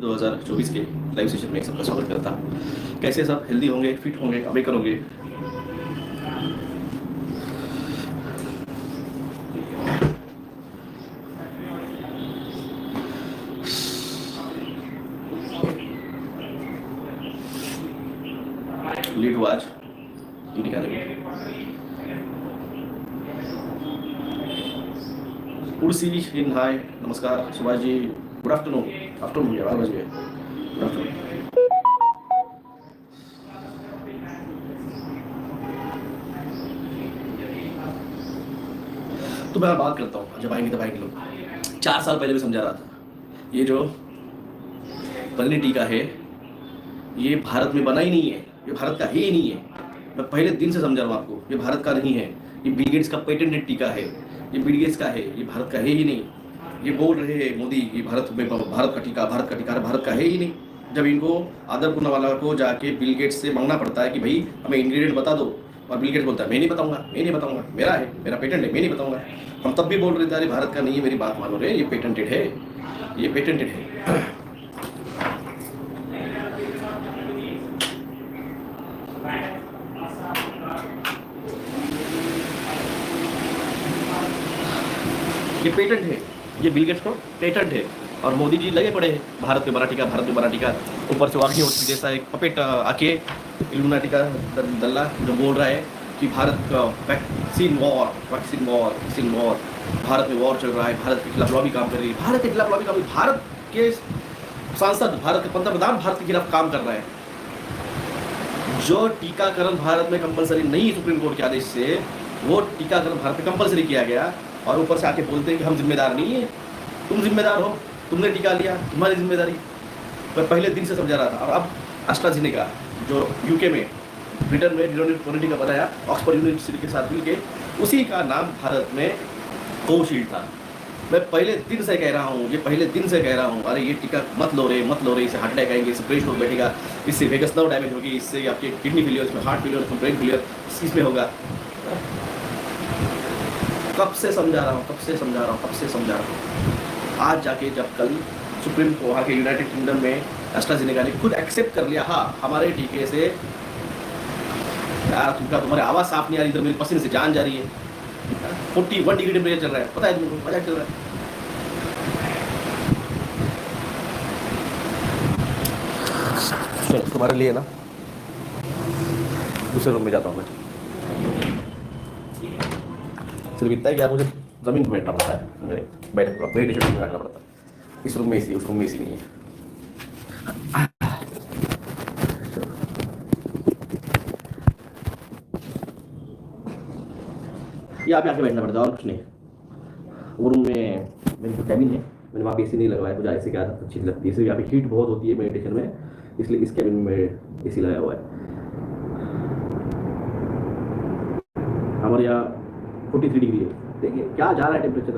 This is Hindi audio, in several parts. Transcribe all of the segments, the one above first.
2024 के लाइव सेशन में सबका स्वागत करता हूँ। कैसे सब हेल्दी होंगे, फिट होंगे, अवेकन होंगे। लेट हुआ आज निकालेंगे। उर्सी इन हाय, नमस्कार Subhash ji, good afternoon. Afternoon भैया 12 बज गए। Good afternoon. तो मैं बात करता हूँ, जब आएंगे तब आएंगे लोग। 4 साल पहले भी समझा रहा था, ये जो पनीर टीका है ये भारत में बना ही नहीं है, ये भारत का ही नहीं है। मैं पहले दिन से समझा रहा हूँ आपको, ये भारत का नहीं है, ये बिल गेट्स का पेटेंटेड टीका है, ये बिल गेट्स का है, ये भारत का है ही नहीं। ये बोल रहे हैं मोदी ये भारत का टीका, भारत का है ही नहीं। जब इनको आदरपुर वाला को जाके बिल गेट्स से मांगना पड़ता है कि भाई हमें इंग्रेडिएंट बता दो, और बिल गेट्स बोलता है मैं नहीं बताऊंगा, मेरा है, मेरा पेटेंट है, मैं नहीं बताऊंगा। हम तब भी बोल रहे थे अरे भारत का नहीं है, मेरी बात मानो रे, ये पेटेंटेड है, ये पेटेंटेड है। ये पेटेंट है, ये बिल गेट्स को पेटेंट है, और मोदी जी लगे पड़े हैं भारत में बना टीका। ऊपर से वाकई होती जैसा एक पपेट आके इल्यूमिनाटी का दल्ला जो बोल रहा है कि भारत का वैक्सीन वॉर, भारत में वॉर चल रहा है, भारत के खिलाफ लॉबी काम कर रही है, भारत के खिलाफ लॉबी काम, भारत के सांसद, भारत के पंतप्रधान भारत के खिलाफ काम कर रहा है। जो टीकाकरण भारत में कंपलसरी नहीं, सुप्रीम कोर्ट के आदेश से वो टीकाकरण भारत में कंपलसरी किया गया, और ऊपर से आके बोलते हैं कि हम जिम्मेदार नहीं है। तुम जिम्मेदार हो, तुमने टीका लिया, तुम्हारी जिम्मेदारी। मैं पहले दिन से समझा रहा था। और अब एस्ट्राजेनेका जो यूके में, ब्रिटेन में जिन्होंने टीका बनाया ऑक्सफोर्ड यूनिवर्सिटी के साथ मिलकर, उसी का नाम भारत में कोविशील्ड था। मैं पहले दिन से कह रहा हूँ अरे ये टीका मत लो रे, इससे हार्ट अटैक आएंगे, इससे ब्रेन स्ट्रोक बैठेगा, इससे वेगस नर्व डैमेज होगी, इससे आपके किडनी फेलियर, इसमें हार्ट फेलियर, इसमें ब्रेन फेलियर, इसमें होगा। कब से समझा रहा हूँ। आज जाके जब कल सुप्रीम को वहाँ के यूनाइटेड किंगडम में एस्ट्राजेनेका ने खुद एक्सेप्ट कर लिया, हाँ हमारे टीके से यार तुम्हारी आवाज़ साफ नहीं आ रही, इधर मेरे पसीने से जान जा रही है, 41 डिग्री टेम्परेचर चल रहा है, पता है तुमको, मजाक चल रहा है। चलो तुम्हारे लिए ना दूसरे रूम में जाता हूँ मैं। सिर्फ इतना है कि आप मुझे ज़मीन पर बैठना पड़ता है, मेरे टी शर्ट में बैठना पड़ता है। इस रूम में एसी, उस रूम में एसी नहीं है। यहाँ पे आके बैठना पड़ता है और कुछ नहीं। वो रूम में मेरी जो कैबिन है, मैंने वहाँ पे एसी नहीं लगवाया, मुझे ऐसे क्या अच्छी लगती है, इसलिए यहाँ पे हीट बहुत होती है मेडिटेशन में, इसलिए इस कैबिन में एसी लगाया हुआ है। हमारे यहाँ 43 डिग्री है, देखिए क्या जा रहा है टेम्परेचर।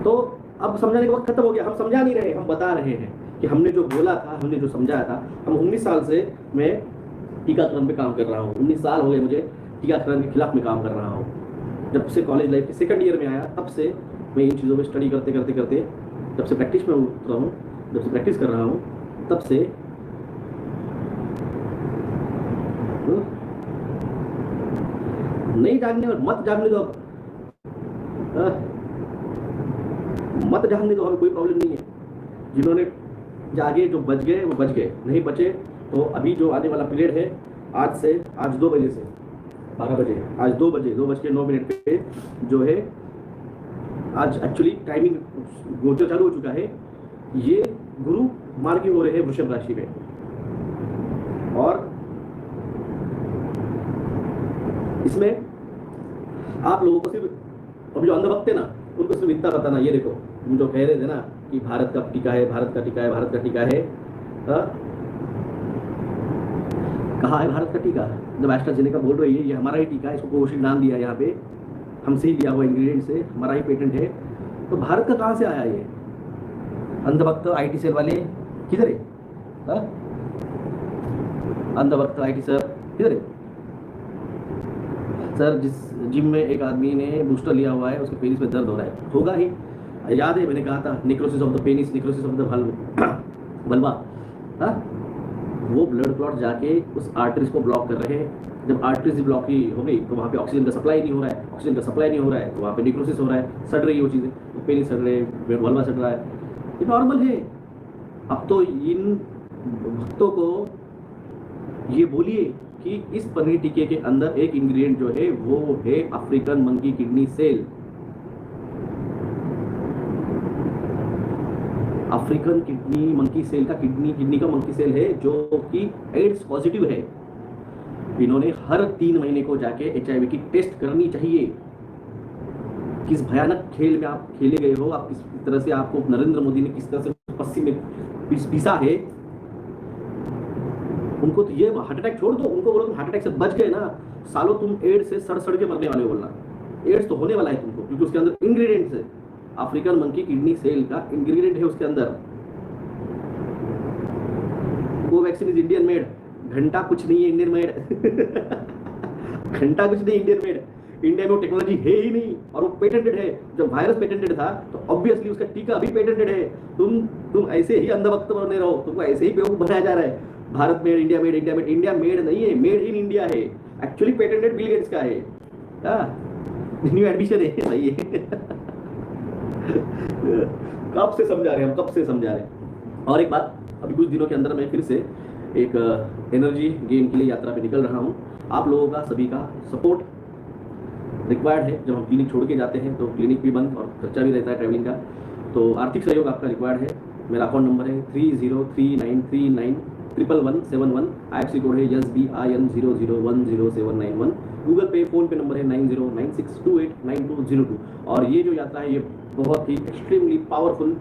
तो अब समझाने का वक्त खत्म हो गया। हम समझा नहीं रहे, हम बता रहे हैं कि हमने जो बोला था, हमने जो समझाया था। हम 19 साल से मैं टीकाकरण पे काम कर रहा हूँ, 19 साल हो गए मुझे टीकाकरण के खिलाफ में काम कर रहा हूँ। जब से कॉलेज लाइफ के सेकंड ईयर में आया, तब से मैं इन चीज़ों में स्टडी करते जब से प्रैक्टिस में उतरा हूँ, जब से प्रैक्टिस कर रहा हूँ, तब से नहीं जागने और मत जागने दो, मत जागने दो, हमें कोई प्रॉब्लम नहीं है। जिन्होंने जागे, जो बच गए वो बच गए, नहीं बचे तो अभी जो आने वाला पीरियड है, आज 2 बजे से 12 बजे, आज 2 बज के 9 मिनट पे जो है, आज एक्चुअली टाइमिंग गोचर चालू हो चुका है। ये गुरु मार्गी हो रहे हैं वृषभ राशि में, और इसमें आप लोगों को सिर्फ, अभी जो अंधभक्त है ना, उनको सिर्फ इतना बताना, ये देखो तुम जो कह रहे थे ना कि भारत का टीका है, कहाँ है भारत का टीका? जब एस्ट्राजेनेका बोल रही है ये हमारा ही टीका है, इसको कोविशील्ड नाम दिया है, यहाँ पे हमसे ही दिया हुआ इंग्रेडिएंट से, हमारा ही पेटेंट है, तो भारत का कहाँ से आया ये? अंधभक्त IT सेल वाले किधर है? अंधभक्त IT सर किधर है? सर जिस जिम में एक आदमी ने बूस्टर लिया हुआ है, उसके पेनिस में दर्द हो रहा है, होगा ही, याद है मैंने कहा था necrosis of the penis, necrosis of the vulva, वो ब्लड क्लॉट जाके उस आर्टरीज को ब्लॉक कर रहे हैं। जब आर्टरीज ब्लॉक ही हो गई तो वहाँ पे ऑक्सीजन का सप्लाई नहीं हो रहा है, ऑक्सीजन का सप्लाई नहीं हो रहा है तो वहाँ पे नेक्रोसिस हो रहा है, सड़ रही है वो चीज़ें, तो पेनिस सड़ रहे हैं, वल्वा सड़ रहा है, ये नॉर्मल है। अब तो इन भक्तों को ये बोलिए कि इस पनीर टिक्के के अंदर एक इंग्रेडिएंट जो है वो है African monkey kidney cell. African kidney monkey cell का किडनी का मंकी सेल है जो कि एड्स पॉजिटिव है। इन्होंने हर 3 महीने को जाके HIV की टेस्ट करनी चाहिए। किस भयानक खेल में आप खेले गए हो, आप किस तरह से आपको नरेंद्र मोदी ने किस तरह से पस्सी में पीसा है। उनको तो ये हार्ट अटैक छोड़ दो, उनको बोलो तुम हार्ट अटैक से बच गए ना, सालों तुम एड्स से सड़ के मरने वाले हो। बोलना एड्स तो होने वाला है तुमको, क्योंकि उसके अंदर इंग्रेडिएंट्स है, अफ्रीकन मंकी किडनी सेल का इंग्रेडिएंट है उसके अंदर। कोवैक्सीन इज इंडियन मेड, घंटा कुछ नहीं है इंडियन मेड घंटा कुछ नहीं इंडियन मेड। इंडिया में वो टेक्नोलॉजी है ही नहीं और वो पेटेंटेड है। जब वायरस पेटेंटेड था तो ऑब्वियसली उसका टीका भी पेटेंटेड है। तुम ऐसे ही अंधभक्त बने रहो, तुमको ऐसे ही बेवकूफ बनाया जा रहा है। भारत में India made, India made, India made नहीं है, मेड इन इंडिया है। एक्चुअली पेटेंटेड बिल गेट्स का है, न्यू एडमिशन है भाई कब से समझा रहे हैं हम, कब से समझा रहे हैं। और एक बात, अभी कुछ दिनों के अंदर मैं फिर से एक एनर्जी गेम के लिए यात्रा पे निकल रहा हूँ। आप लोगों का सभी का सपोर्ट रिक्वायर्ड है। जब हम क्लिनिक छोड़ के जाते हैं तो क्लिनिक भी बंद और खर्चा भी रहता है ट्रैवलिंग का, तो आर्थिक सहयोग आपका रिक्वायर्ड है। मेरा अकाउंट नंबर है 3039391171। IFSC कोड है SBIN00107191। गूगल पे, फोन पे नंबर है 9096289202। और ये जो यात्रा है ये बहुत ही एक्सट्रीमली पावरफुल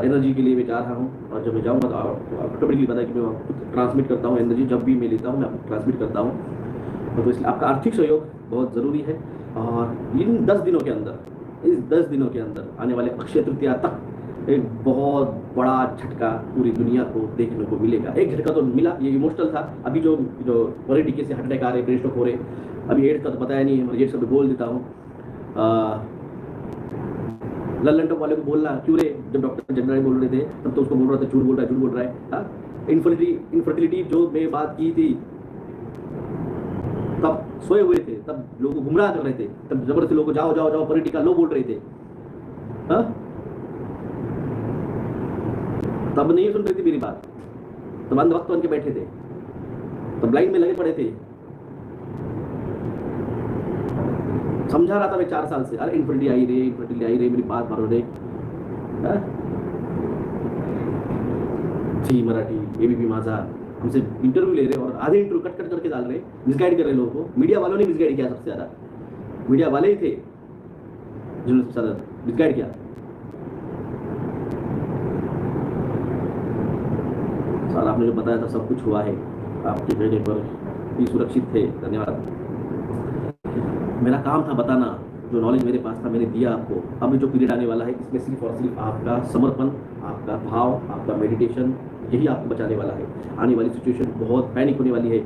एनर्जी के लिए मैं जा रहा हूँ। और जब मैं जाऊँगा तो ऑटोमेटिकली पता है कि मैं खुद ट्रांसमिट करता हूँ एनर्जी, जब भी मैं लेता हूँ मैं आपको ट्रांसमिट करता हूँ। तो इसलिए आपका आर्थिक सहयोग बहुत ज़रूरी है। और इन 10 दिनों के अंदर, इस 10 दिनों के अंदर आने वाले अक्षय तृतीया तक एक बहुत बड़ा झटका पूरी दुनिया को देखने को मिलेगा। एक झटका तो मिला, ये इमोशनल था। अभी जो पनीर टिक्के से हार्ट अटैक आ रहे, ब्रेन स्ट्रोक हो रहे, अभी एड्स का तो बताया नहीं है, ये सब बोल देता हूँ। लल्लन टॉप वाले को बोलना क्यों रे, जब डॉक्टर जनरल बोल रहे थे तब तो उसको बोल रहा था झूठ बोल रहा है। इनफर्टिलिटी जो मैं बात की थी तब सोए हुए थे, तब लोगों को गुमराह कर रहे थे, तब जबरदस्ती लोगों को जाओ जाओ जाओ पनीर टिक्का लो बोल रहे थे। तब नहीं सुन रही थी मेरी बात, तब अंधभक्त बन के बैठे थे, तब लाइन में लगे पड़े थे। समझा रहा था मैं 4 साल से, अरे इनफर्टिलिटी आई रे मेरी बात मारो रे। जी मराठी, ABP माझा हमसे इंटरव्यू ले रहे और आधे इंटरव्यू कट करके डाल रहे, मिसगाइड कर रहे लोगों को। मीडिया वालों ने मिसगाइड किया, सबसे ज़्यादा मीडिया वाले ही थे जिन्होंने सबसे ज़्यादा मिसगाइड किया। सर आपने जो बताया था सब कुछ हुआ है, आपके जगह पर भी सुरक्षित थे, धन्यवाद। मेरा काम था बताना, जो नॉलेज मेरे पास था मैंने दिया आपको। अब जो पीरियड आने वाला है इसमें सिर्फ और सिर्फ आपका समर्पण, आपका भाव, आपका मेडिटेशन यही आपको बचाने वाला है। आने वाली सिचुएशन बहुत पैनिक होने वाली है,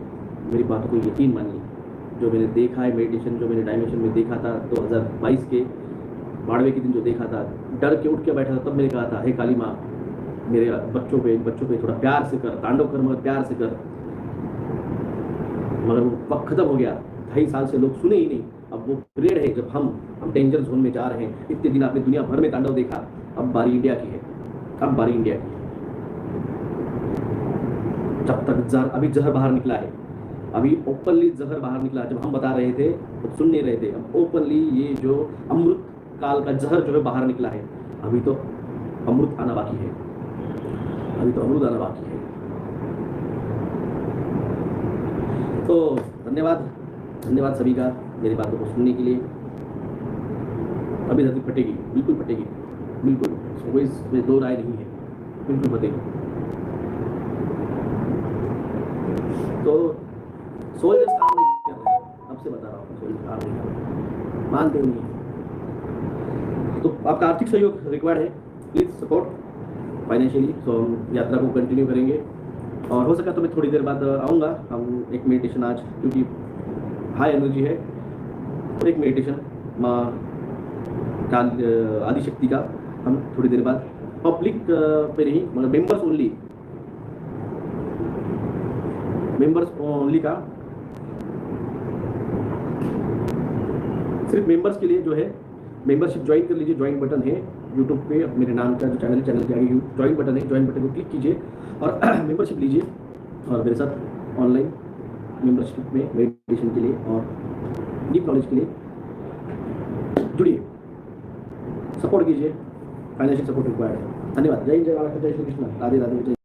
मेरी बातों को यकीन मानिए। जो मैंने देखा है मेडिटेशन, जो मैंने डायमेंशन में देखा था 2022 के 12वें के दिन जो देखा था, डर के उठ के बैठा था, तब मैंने कहा था हे काली माँ मेरे बच्चों पे थोड़ा प्यार से कर, तांडव कर, मगर प्यार से कर। मगर वो वक्त खत्म हो गया, 2.5 साल से लोग सुने ही नहीं। अब वो पीरियड है जब हम डेंजर जोन में जा रहे हैं। इतने दिन आपने दुनिया भर में तांडव देखा, अब बारी इंडिया की है, अब बारी इंडिया की है। जब तक अभी जहर बाहर निकला है, अभी ओपनली जहर बाहर निकला। जब हम बता रहे थे तो सुन नहीं रहे थे, अब ओपनली ये जो अमृत काल का जहर जो है बाहर निकला है। अभी तो अमृत आना बाकी है, अभी तो अमृत आना बाकी है। तो धन्यवाद सभी का मेरी बातों को सुनने के लिए। अभी धरती फटेगी, बिल्कुल फटेगी, बिल्कुल, कोई इसमें दो राय नहीं है, बिल्कुल फटेगी। तो सोल्जर्स काम नहीं कर रहे, अब से बता रहा हूँ, सोल्जर्स काम नहीं कर रहे, मानते नहीं है। तो आपका आर्थिक सहयोग रिक्वायर्ड है, प्लीज सपोर्ट फाइनेंशियली। तो हम यात्रा को कंटिन्यू करेंगे और हो सका तो मैं थोड़ी देर बाद आऊँगा। हम एक मेडिटेशन आज, क्योंकि हाई एनर्जी है, तो एक मेडिटेशन माँ आदिशक्ति का हम थोड़ी देर बाद पब्लिक पे नहीं मतलब मेंबर्स ओनली का सिर्फ मेंबर्स के लिए जो है मेंबरशिप ज्वाइन कर लीजिए। ज्वाइन बटन है यूट्यूब पे, मेरे नाम का जो चैनल के आगे ज्वाइन बटन है, ज्वाइन बटन को क्लिक कीजिए और मेंबरशिप लीजिए और मेरे साथ ऑनलाइन मेंबरशिप में मेडिटेशन के लिए और डीप नॉलेज के लिए जुड़िए, सपोर्ट कीजिए। फाइनेंशियल सपोर्ट रिक्वायर्ड है। धन्यवाद। जय हिंद, जय महाराष्ट्र, जय श्री कृष्ण, राधे राधे।